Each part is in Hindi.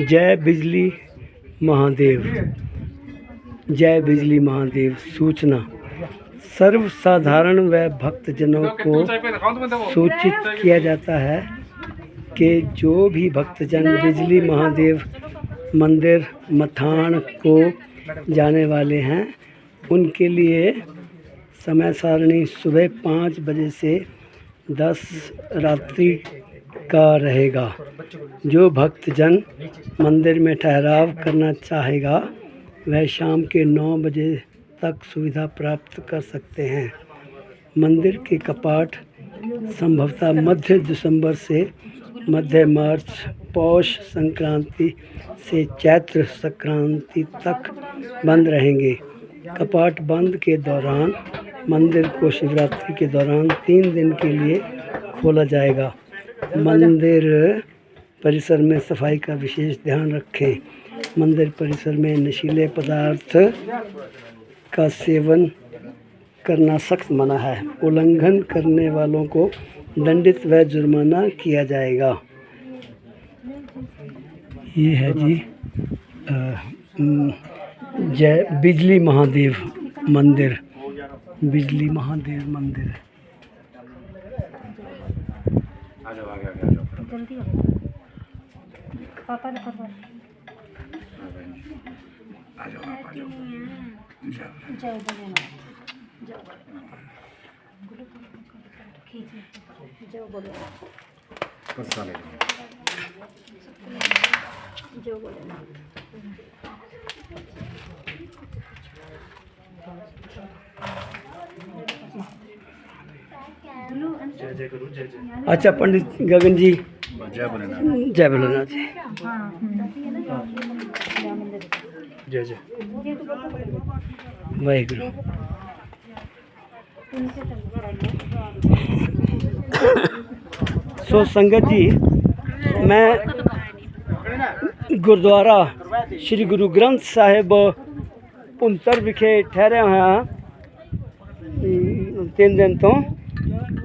जय बिजली महादेव। जय बिजली महादेव। सूचना सर्वसाधारण व भक्तजनों को सूचित किया जाता है कि जो भी भक्तजन बिजली महादेव मंदिर मथान को जाने वाले हैं उनके लिए समय सारणी सुबह 5 बजे से 10 रात्रि का रहेगा। जो भक्तजन मंदिर में ठहराव करना चाहेगा वह शाम के 9 बजे तक सुविधा प्राप्त कर सकते हैं। मंदिर के कपाट संभवतः मध्य दिसंबर से मध्य मार्च पौष संक्रांति से चैत्र संक्रांति तक बंद रहेंगे। कपाट बंद के दौरान मंदिर को शिवरात्रि के दौरान 3 दिन के लिए खोला जाएगा। मंदिर परिसर में सफाई का विशेष ध्यान रखें। मंदिर परिसर में नशीले पदार्थ का सेवन करना सख्त मना है। उल्लंघन करने वालों को दंडित व जुर्माना किया जाएगा। ये है जी जय बिजली महादेव मंदिर। बिजली महादेव मंदिर। जल्दी पापा ने करवा जय भोलेनाथ। जय भोलेनाथ। जय भोलेनाथ। अच्छा पंडित गगन जी जय भोलेनाथ। जय भोलेनाथ जी। जय जय वाहिगुरु। सो संगत जी, मैं गुरुद्वारा श्री गुरु ग्रंथ साहिब पुंतर विखे ठहरे होया 3 दिन तो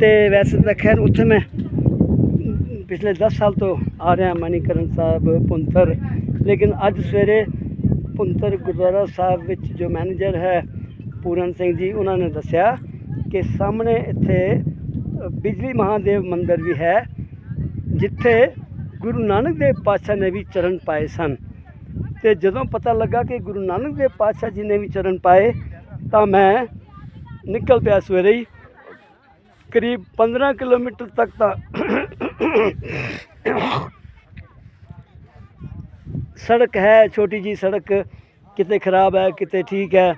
वैसे तो खैर उत्थे मैं पिछले 10 साल तो आ रहा मणिकरण साहब पुंतर, लेकिन अज सवेरे पुंतर गुरुद्वारा साहब विच जो मैनेजर है पूरन सिंह जी उन्होंने दसिया कि सामने इत्थे बिजली महादेव मंदिर भी है जिथे गुरु नानक देव पातशाह ने भी चरण पाए सन। तो जदों पता लगा कि गुरु नानक देव पातशाह जी ने भी चरण पाए तो मैं निकल पाया सवेरे ही। करीब 15 किलोमीटर तक सड़क है, छोटी जी सड़क, किते ख़राब है किते ठीक है,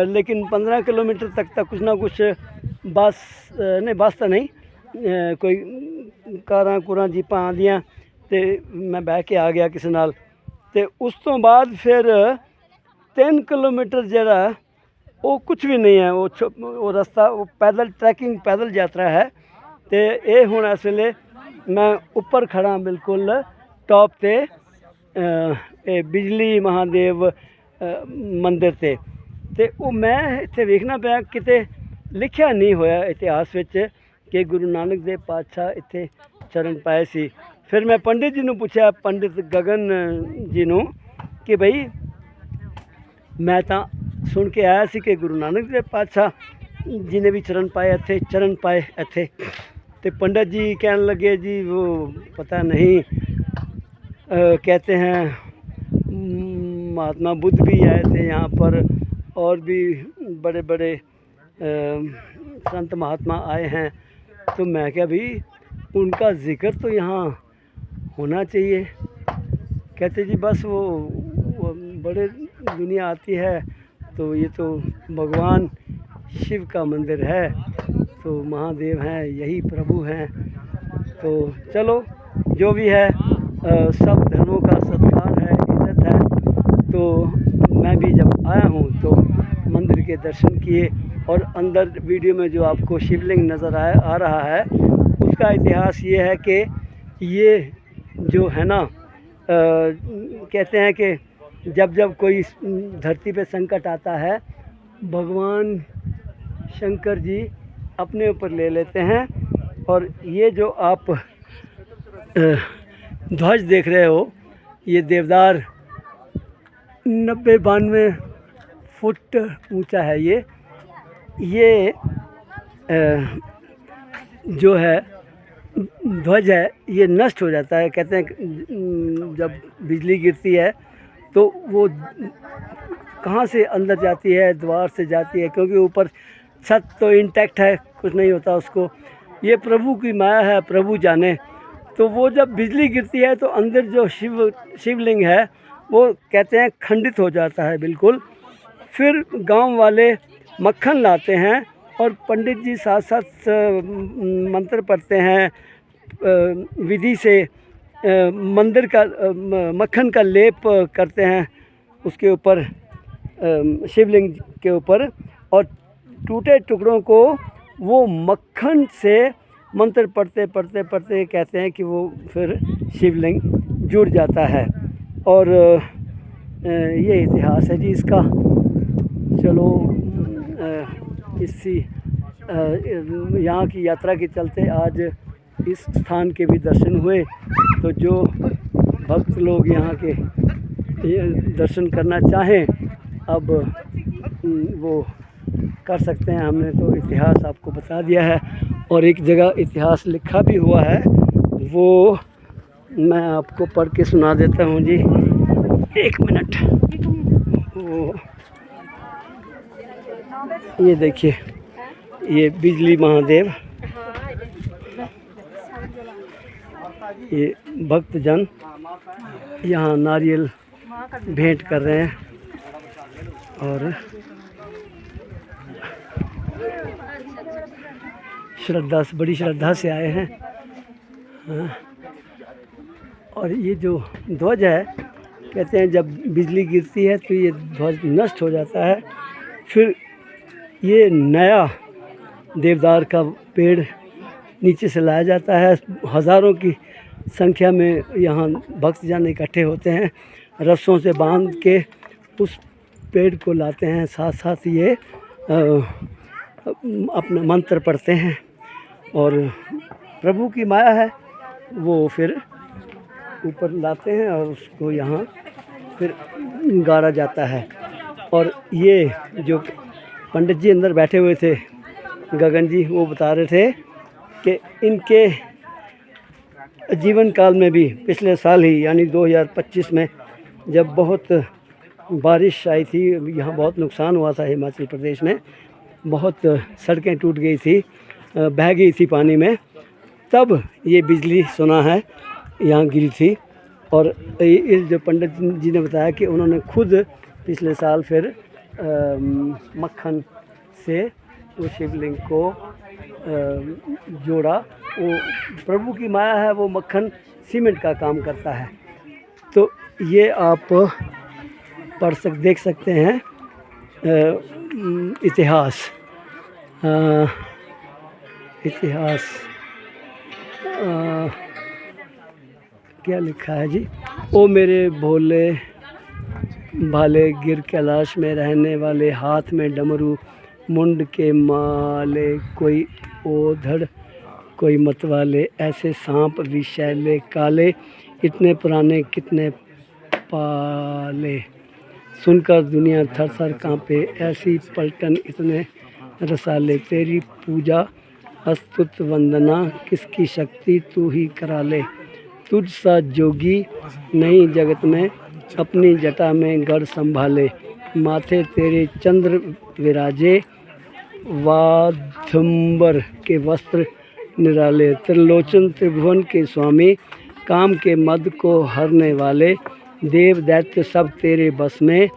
लेकिन 15 किलोमीटर तक कुछ ना कुछ बस नहीं बस तो नहीं कोई कारां कुरां जीपां आंदियां ते मैं बह के आ गया किसी नाल। ते उस तो बाद फिर 3 किलोमीटर जरा वो कुछ भी नहीं है, वो रास्ता वो पैदल ट्रैकिंग पैदल यात्रा है। तो ये हुण इस वेले मैं ऊपर खड़ा बिल्कुल टॉप ते बिजली महादेव मंदिर ते वो मैं इत्थे वेखना पाया किते लिखिया नहीं होया इतिहास विच कि गुरु नानक देव पातशाह इत्थे चरण पाए सी। फिर मैं पंडित जी नूं पुछया, पंडित गगन जी नूं, कि भाई मैं तो सुन के आया सी कि गुरु नानक देव पातशाह जी ने भी चरण पाए इत्थे। तो पंडित जी कहने लगे जी वो पता नहीं, कहते हैं महात्मा बुद्ध भी आए थे यहाँ पर और भी बड़े बड़े संत महात्मा आए हैं। तो मैं क्या भाई उनका जिक्र तो यहाँ होना चाहिए। कहते जी बस वो बड़े दुनिया आती है तो ये तो भगवान शिव का मंदिर है, तो महादेव हैं यही प्रभु हैं। तो चलो जो भी है सब धर्मों का सत्कार है, इज्जत है। तो मैं भी जब आया हूँ तो मंदिर के दर्शन किए और अंदर वीडियो में जो आपको शिवलिंग नज़र आ रहा है उसका इतिहास ये है कि ये जो है ना कहते हैं कि जब कोई धरती पे संकट आता है भगवान शंकर जी अपने ऊपर ले लेते हैं और ये जो आप ध्वज देख रहे हो, ये देवदार 90-92 फुट ऊंचा है। ये जो है ध्वज है, ये नष्ट हो जाता है। कहते हैं जब बिजली गिरती है तो वो कहाँ से अंदर जाती है, द्वार से जाती है, क्योंकि ऊपर छत तो इंटैक्ट है, कुछ नहीं होता उसको। ये प्रभु की माया है, प्रभु जाने। तो वो जब बिजली गिरती है तो अंदर जो शिवलिंग है वो कहते हैं खंडित हो जाता है बिल्कुल। फिर गांव वाले मक्खन लाते हैं और पंडित जी साथ साथ मंत्र पढ़ते हैं, विधि से मंदिर का मक्खन का लेप करते हैं उसके ऊपर, शिवलिंग के ऊपर, और टूटे टुकड़ों को वो मक्खन से मंत्र पढ़ते पढ़ते पढ़ते कहते हैं कि वो फिर शिवलिंग जुड़ जाता है। और ये इतिहास है जी इसका। चलो इसी यहाँ की यात्रा के चलते आज इस स्थान के भी दर्शन हुए। तो जो भक्त लोग यहाँ के दर्शन करना चाहें अब वो कर सकते हैं। हमने तो इतिहास आपको बता दिया है, और एक जगह इतिहास लिखा भी हुआ है, वो मैं आपको पढ़ के सुना देता हूँ जी। 1 मिनट। वो ये देखिए, ये बिजली महादेव, ये भक्तजन यहाँ नारियल भेंट कर रहे हैं और श्रद्धा से, बड़ी श्रद्धा से आए हैं। हाँ। और ये जो ध्वज है, कहते हैं जब बिजली गिरती है तो ये ध्वज नष्ट हो जाता है। फिर ये नया देवदार का पेड़ नीचे से लाया जाता है। हज़ारों की संख्या में यहाँ भक्तजन इकट्ठे होते हैं, रस्सों से बांध के उस पेड़ को लाते हैं। साथ साथ ये अपना मंत्र पढ़ते हैं, और प्रभु की माया है वो फिर ऊपर लाते हैं और उसको यहाँ फिर गाड़ा जाता है। और ये जो पंडित जी अंदर बैठे हुए थे, गगन जी, वो बता रहे थे कि इनके जीवन काल में भी पिछले साल ही यानी 2025 में जब बहुत बारिश आई थी, यहाँ बहुत नुकसान हुआ था हिमाचल प्रदेश में, बहुत सड़कें टूट गई थी, बह गई थी पानी में, तब ये बिजली सुना है यहाँ गिरी थी। और इस जो पंडित जी ने बताया कि उन्होंने खुद पिछले साल फिर मक्खन से वो शिवलिंग को जोड़ा। वो प्रभु की माया है, वो मक्खन सीमेंट का काम करता है। तो ये आप देख सकते हैं इतिहास। क्या लिखा है जी? ओ मेरे भोले भाले गिर कैलाश में रहने वाले, हाथ में डमरू मुंड के माले, कोई ओधड़ कोई मतवाले, ऐसे सांप विषैले काले, इतने पुराने कितने पाले, सुनकर दुनिया थर थर कांपे, ऐसी पलटन इतने रसाले, तेरी पूजा अस्तुत वंदना, किसकी शक्ति तू ही करा ले, तुझ सा जोगी नहीं जगत में, अपनी जटा में गढ़ संभाले, माथे तेरे चंद्र विराजे, वाधंबर के वस्त्र निराले, त्रिलोचन त्रिभुवन के स्वामी, काम के मद को हरने वाले, देव दैत्य सब तेरे बस में,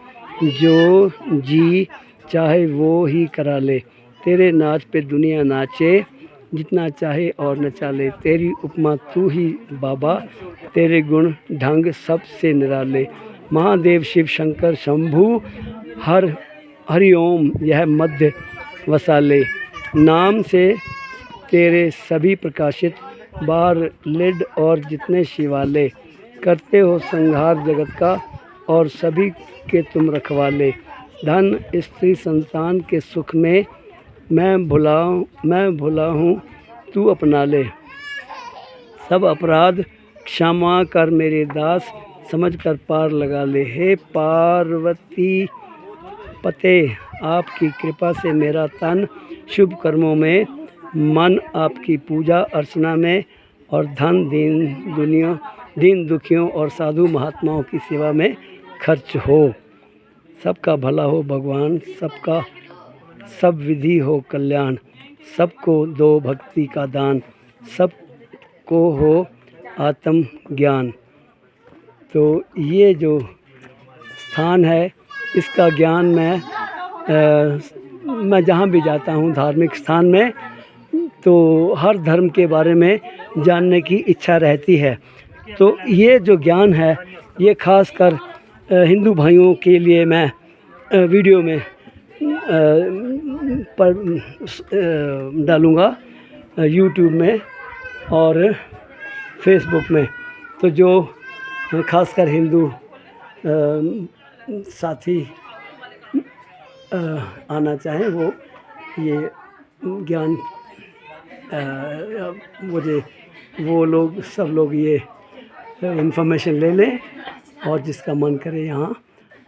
जो जी चाहे वो ही करा ले, तेरे नाच पे दुनिया नाचे, जितना चाहे और नचा ले, तेरी उपमा तू ही बाबा, तेरे गुण ढंग सबसे निराले, महादेव शिव शंकर शंभु हरिओम यह मध्य वसाले, नाम से तेरे सभी प्रकाशित बार लिड और जितने शिवाले, करते हो संहार जगत का और सभी के तुम रखवाले, धन स्त्री संतान के सुख में मैं भुला हूँ तू अपना ले। सब अपराध क्षमा कर मेरे दास, समझ कर पार लगा ले। हे पार्वती पते, आपकी कृपा से मेरा तन शुभ कर्मों में, मन आपकी पूजा अर्चना में, और धन दीन दुखियों और साधु महात्माओं की सेवा में खर्च हो। सबका भला हो भगवान, सबका सब विधि हो कल्याण, सबको दो भक्ति का दान, सबको हो आत्म ज्ञान। तो ये जो स्थान है इसका ज्ञान मैं जहाँ भी जाता हूँ धार्मिक स्थान में, तो हर धर्म के बारे में जानने की इच्छा रहती है। तो ये जो ज्ञान है ये खासकर हिंदू भाइयों के लिए मैं वीडियो में पर डालूँगा, यूट्यूब में और फेसबुक में। तो जो खासकर हिंदू साथी आना चाहें वो ये ज्ञान सब लोग ये इन्फॉर्मेशन ले लें और जिसका मन करे यहाँ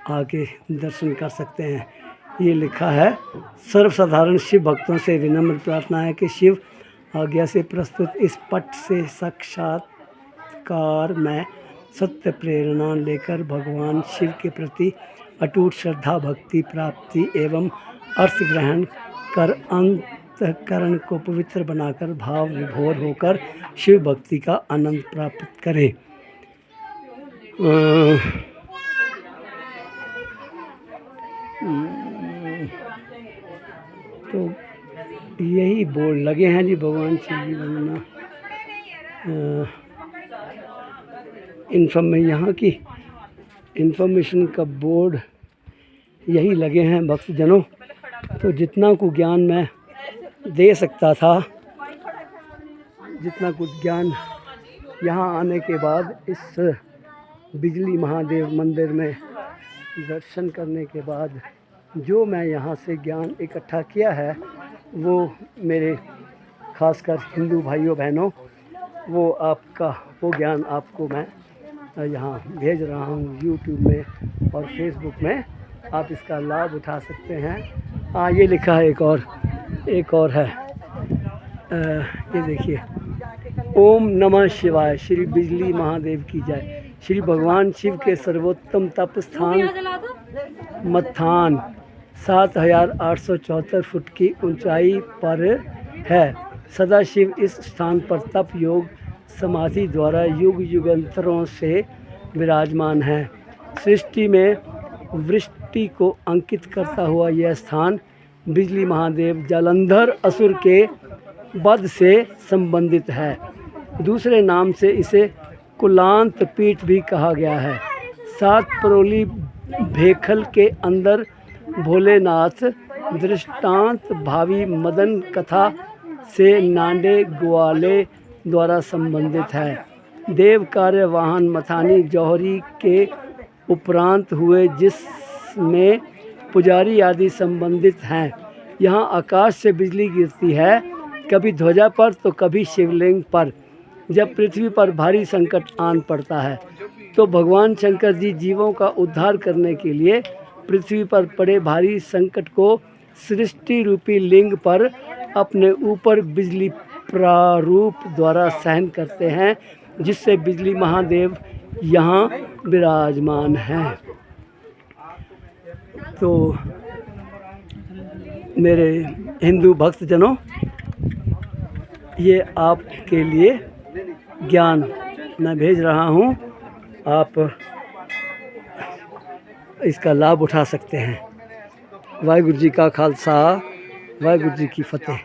आके दर्शन कर सकते हैं। ये लिखा है, सर्वसाधारण शिव भक्तों से विनम्र प्रार्थना है कि शिव आज्ञा से प्रस्तुत इस पट से साक्षात्कार में सत्य प्रेरणा लेकर भगवान शिव के प्रति अटूट श्रद्धा भक्ति प्राप्ति एवं अर्थ ग्रहण कर अंतःकरण को पवित्र बनाकर भाव विभोर होकर शिव भक्ति का आनंद प्राप्त करें। तो यही बोर्ड लगे हैं जी, भगवान शिव जी बनना यहाँ की इन्फॉर्मेशन का बोर्ड यही लगे हैं भक्तजनों। तो जितना कुछ ज्ञान मैं दे सकता था, जितना कुछ ज्ञान यहाँ आने के बाद, इस बिजली महादेव मंदिर में दर्शन करने के बाद जो मैं यहाँ से ज्ञान इकट्ठा किया है, वो मेरे खासकर हिंदू भाइयों बहनों वो ज्ञान आपको मैं यहाँ भेज रहा हूँ यूट्यूब में और फेसबुक में। आप इसका लाभ उठा सकते हैं। ये लिखा है एक और है, ये देखिए, ओम नमः शिवाय, श्री बिजली महादेव की जय। श्री भगवान शिव के सर्वोत्तम तप स्थान मत्थान 7874 फुट की ऊंचाई पर है। सदाशिव इस स्थान पर तप योग समाधि द्वारा युग युगांतरों से विराजमान है। सृष्टि में वृष्टि को अंकित करता हुआ यह स्थान बिजली महादेव जालंधर असुर के वध से संबंधित है। दूसरे नाम से इसे कुलांत पीठ भी कहा गया है। 7 परोली भेखल के अंदर भोलेनाथ दृष्टांत भावी मदन कथा से नांडे ग्वाले द्वारा संबंधित है। देव कार्य वाहन मथानी जौहरी के उपरांत हुए, जिसमें पुजारी आदि संबंधित हैं। यहाँ आकाश से बिजली गिरती है, कभी ध्वजा पर तो कभी शिवलिंग पर। जब पृथ्वी पर भारी संकट आन पड़ता है तो भगवान शंकर जी जीवों का उद्धार करने के लिए पृथ्वी पर पड़े भारी संकट को सृष्टि रूपी लिंग पर अपने ऊपर बिजली प्रारूप द्वारा सहन करते हैं, जिससे बिजली महादेव यहाँ विराजमान हैं। तो मेरे हिंदू भक्तजनों, ये आपके लिए ज्ञान मैं भेज रहा हूँ, आप इसका लाभ उठा सकते हैं। वाहिगुरु जी का खालसा, वाहिगुरु जी की फतेह।